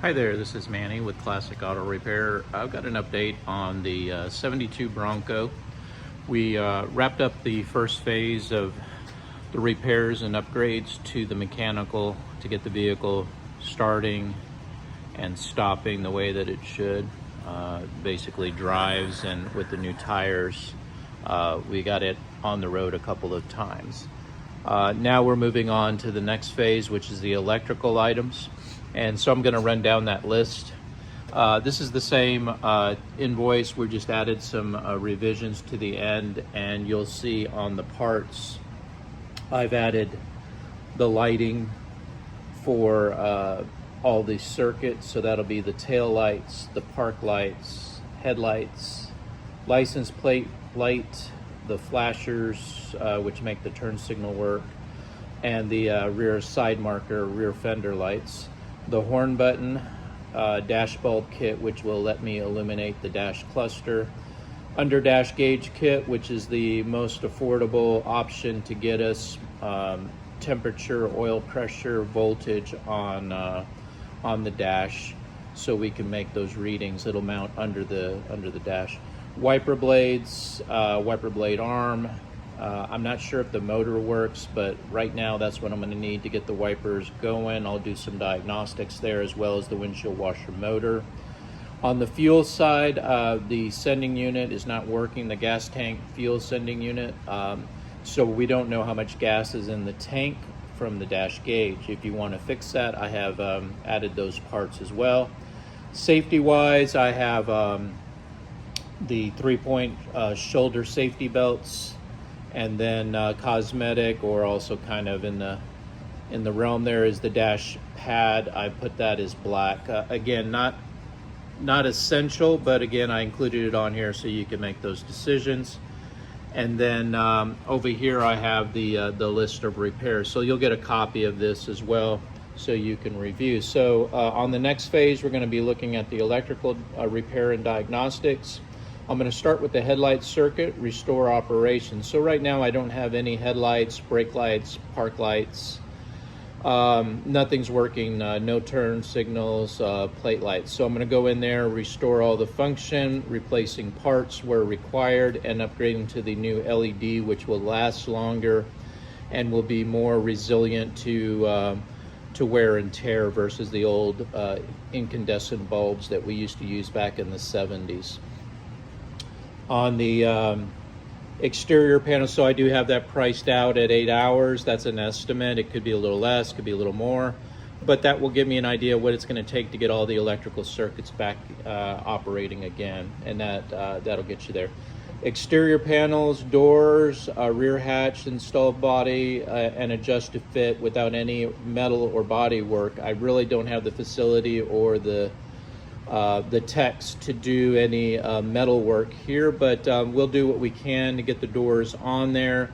Hi there, this is Manny with Classic Auto Repair. I've got an update on the 72 Bronco. We wrapped up the first phase of the repairs and upgrades to the mechanical to get the vehicle starting and stopping the way that it should. Basically drives, and with the new tires, we got it on the road a couple of times. Now we're moving on to the next phase, which is the electrical items. And so I'm going to run down that list. This is the same invoice. We just added some revisions to the end, and you'll see on the parts I've added the lighting for all the circuits. So that'll be the tail lights, the park lights, headlights, license plate light, the flashers, which make the turn signal work, and the rear side marker, rear fender lights. The horn button, dash bulb kit, which will let me illuminate the dash cluster. Under dash gauge kit, which is the most affordable option to get us temperature, oil pressure, voltage on the dash, so we can make those readings. It'll mount under the dash. Wiper blades, wiper blade arm. I'm not sure if the motor works, but right now that's what I'm going to need to get the wipers going. I'll do some diagnostics there, as well as the windshield washer motor. On the fuel side, the sending unit is not working, the gas tank fuel sending unit. So we don't know how much gas is in the tank from the dash gauge. If you want to fix that, I have added those parts as well. Safety wise, I have the 3-point shoulder safety belts. And then cosmetic, or also kind of in the realm there, is the dash pad. I put that as black. Again, not essential, but again, I included it on here so you can make those decisions. And then over here I have the list of repairs. So you'll get a copy of this as well, so you can review. So on the next phase, we're going to be looking at the electrical repair and diagnostics. I'm going to start with the headlight circuit, restore operation. So right now I don't have any headlights, brake lights, park lights. Nothing's working, no turn signals, plate lights. So I'm going to go in there, restore all the function, replacing parts where required, and upgrading to the new LED, which will last longer and will be more resilient to wear and tear versus the old incandescent bulbs that we used to use back in the 70s. On the exterior panel, so I do have that priced out at 8 hours. That's an estimate. It could be a little less, could be a little more, but that will give me an idea of what it's going to take to get all the electrical circuits back operating again, and that'll get you there. Exterior panels, doors, rear hatch, installed body, and adjust to fit without any metal or body work. I really don't have the facility or the techs to do any metal work here, but we'll do what we can to get the doors on there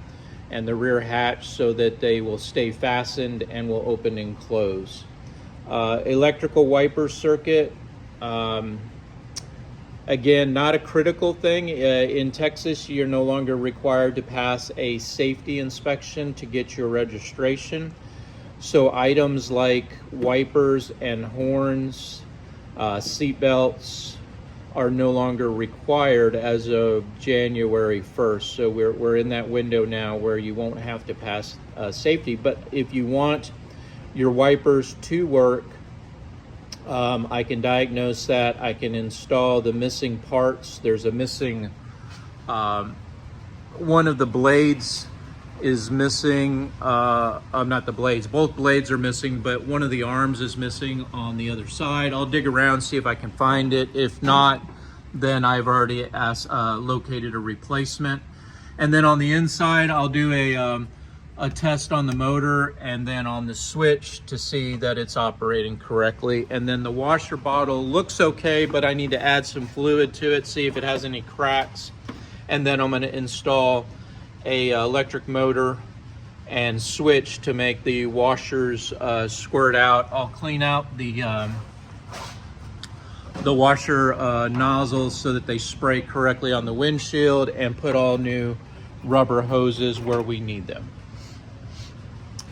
and the rear hatch so that they will stay fastened and will open and close. Electrical wiper circuit, again, not a critical thing. In Texas, you're no longer required to pass a safety inspection to get your registration. So items like wipers and horns, seat belts are no longer required as of January 1st. So we're in that window now where you won't have to pass safety. But if you want your wipers to work, I can diagnose that. I can install the missing parts. There's a missing, one of the blades is missing, not the blades, both blades are missing, but one of the arms is missing on the other side. I'll dig around, see if I can find it. If not, then I've already located a replacement. And then on the inside, I'll do a test on the motor and then on the switch to see that it's operating correctly. And then the washer bottle looks okay, but I need to add some fluid to it, see if it has any cracks. And then I'm going to install a electric motor and switch to make the washers squirt out. I'll clean out the washer nozzles so that they spray correctly on the windshield, and put all new rubber hoses where we need them.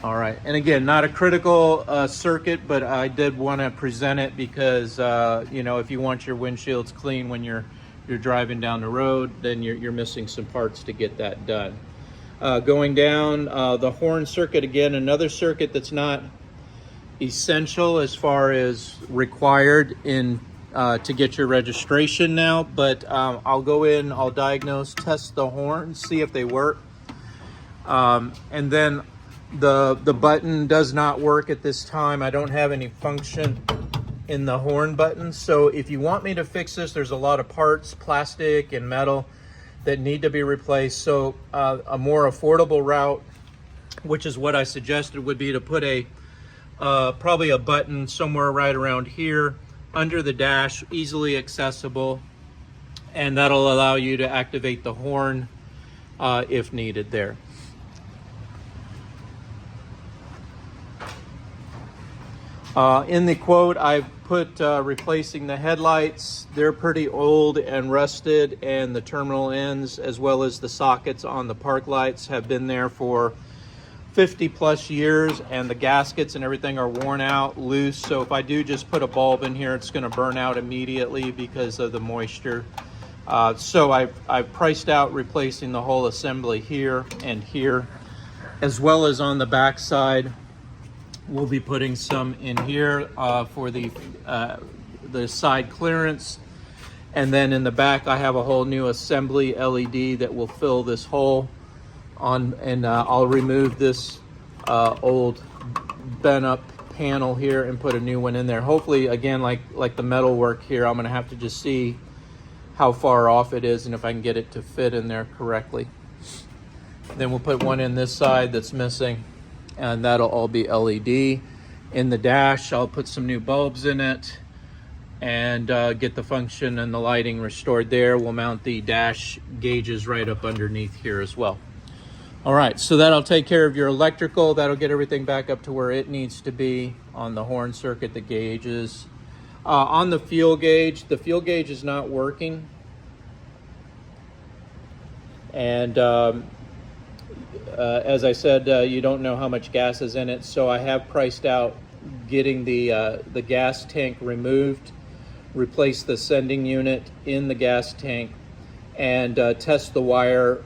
All right, and again, not a critical circuit, but I did want to present it because you know, if you want your windshields clean when you're driving down the road, then you're missing some parts to get that done. Going down the horn circuit, again, another circuit that's not essential as far as required in to get your registration now, but I'll go in, I'll diagnose, test the horns, see if they work, and then the button does not work at this time. I don't have any function in the horn button. So if you want me to fix this, there's a lot of parts, plastic and metal, that need to be replaced. So a more affordable route, which is what I suggested, would be to put a probably a button somewhere right around here under the dash, easily accessible, and that'll allow you to activate the horn if needed there. In the quote, I've put replacing the headlights. They're pretty old and rusted, and the terminal ends as well as the sockets on the park lights have been there for 50 plus years, and the gaskets and everything are worn out, loose. So if I do just put a bulb in here, it's going to burn out immediately because of the moisture. So I've priced out replacing the whole assembly here and here, as well as on the back side. We'll be putting some in here for the side clearance, and then in the back I have a whole new assembly LED that will fill this hole on, and I'll remove this old bent up panel here and put a new one in there. Hopefully, again, like the metal work here, I'm going to have to just see how far off it is and if I can get it to fit in there correctly. Then we'll put one in this side that's missing, and that'll all be LED. In the dash, I'll put some new bulbs in it and get the function and the lighting restored there. We'll mount the dash gauges right up underneath here as well. All right, so that'll take care of your electrical. That'll get everything back up to where it needs to be on the horn circuit, the gauges. On the fuel gauge is not working. And as I said, you don't know how much gas is in it, so I have priced out getting the gas tank removed, replace the sending unit in the gas tank, and test the wire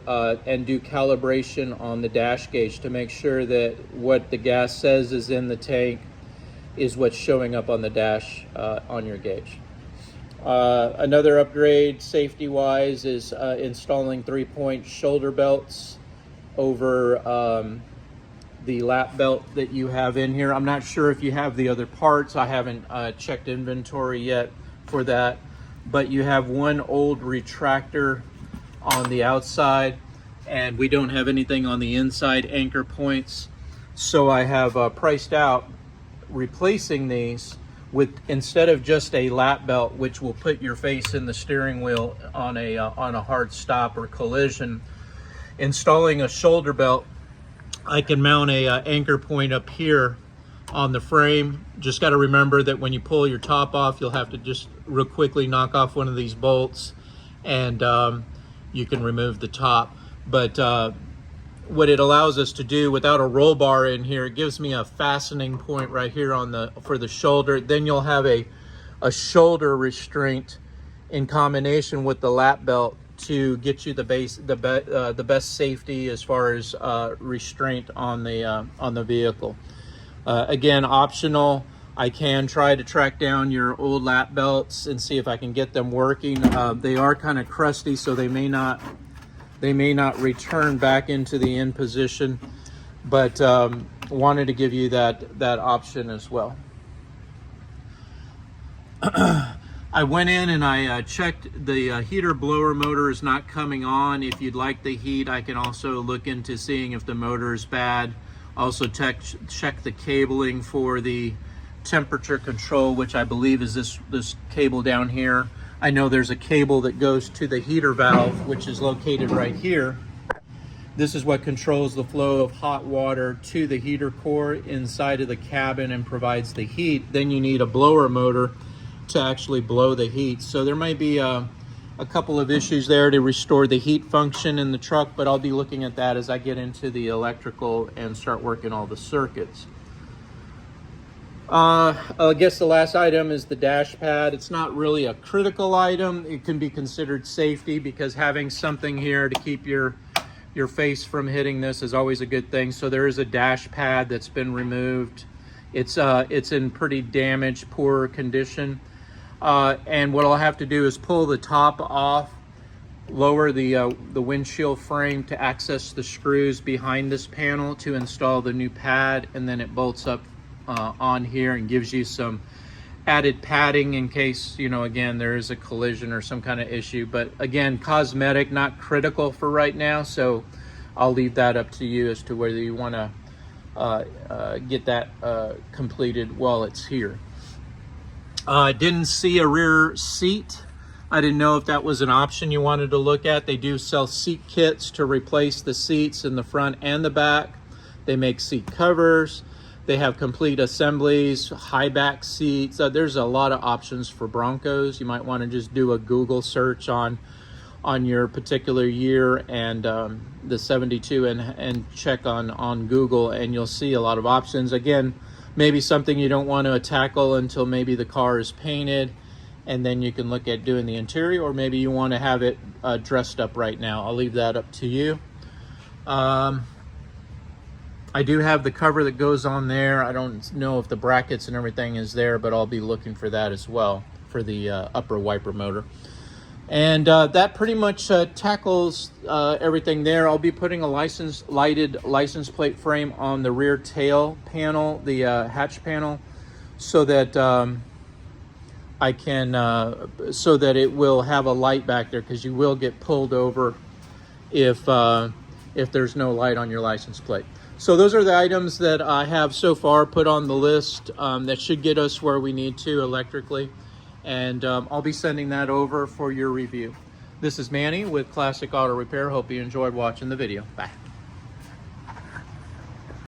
and do calibration on the dash gauge to make sure that what the gas says is in the tank is what's showing up on the dash on your gauge. Another upgrade safety-wise is installing 3-point shoulder belts over the lap belt that you have in here. I'm not sure if you have the other parts. I haven't checked inventory yet for that, but you have one old retractor on the outside, and we don't have anything on the inside anchor points. So I have priced out replacing these with, instead of just a lap belt, which will put your face in the steering wheel on a hard stop or collision, installing a shoulder belt. I can mount a anchor point up here on the frame. Just got to remember that when you pull your top off, you'll have to just real quickly knock off one of these bolts, and you can remove the top. But what it allows us to do without a roll bar in here, it gives me a fastening point right here on for the shoulder. Then you'll have a shoulder restraint in combination with the lap belt to get you the best safety as far as restraint on the vehicle. Again, optional. I can try to track down your old lap belts and see if I can get them working. They are kind of crusty, so they may not return back into the in position, but wanted to give you that option as well. I went in and I checked the heater blower motor is not coming on. If you'd like the heat, I can also look into seeing if the motor is bad. Also check the cabling for the temperature control, which I believe is this cable down here. I know there's a cable that goes to the heater valve, which is located right here. This is what controls the flow of hot water to the heater core inside of the cabin and provides the heat. Then you need a blower motor to actually blow the heat. So there might be a a couple of issues there to restore the heat function in the truck, but I'll be looking at that as I get into the electrical and start working all the circuits. I guess the last item is the dash pad. It's not really a critical item. It can be considered safety because having something here to keep your face from hitting this is always a good thing. So there is a dash pad that's been removed. It's in pretty damaged, poor condition. And what I'll have to do is pull the top off, lower the windshield frame to access the screws behind this panel to install the new pad, and then it bolts up on here and gives you some added padding in case, you know, again, there is a collision or some kind of issue. But again, cosmetic, not critical for right now, so I'll leave that up to you as to whether you want to get that completed while it's here. I didn't see a rear seat. I didn't know if that was an option you wanted to look at. They do sell seat kits to replace the seats in the front and the back. They make seat covers. They have complete assemblies, high back seats. There's a lot of options for Broncos. You might want to just do a Google search on your particular year and the 72 and check on Google, and you'll see a lot of options. Again, maybe something you don't want to tackle until maybe the car is painted, and then you can look at doing the interior, or maybe you want to have it dressed up right now. I'll leave that up to you. I do have the cover that goes on there. I don't know if the brackets and everything is there, but I'll be looking for that as well for the upper wiper motor. And that pretty much tackles everything there. I'll be putting a lighted license plate frame on the rear tail panel, the hatch panel, so that I can, so that it will have a light back there, because you will get pulled over if there's no light on your license plate. So those are the items that I have so far put on the list that should get us where we need to electrically. And I'll be sending that over for your review. This is Manny with Classic Auto Repair. Hope you enjoyed watching the video. Bye.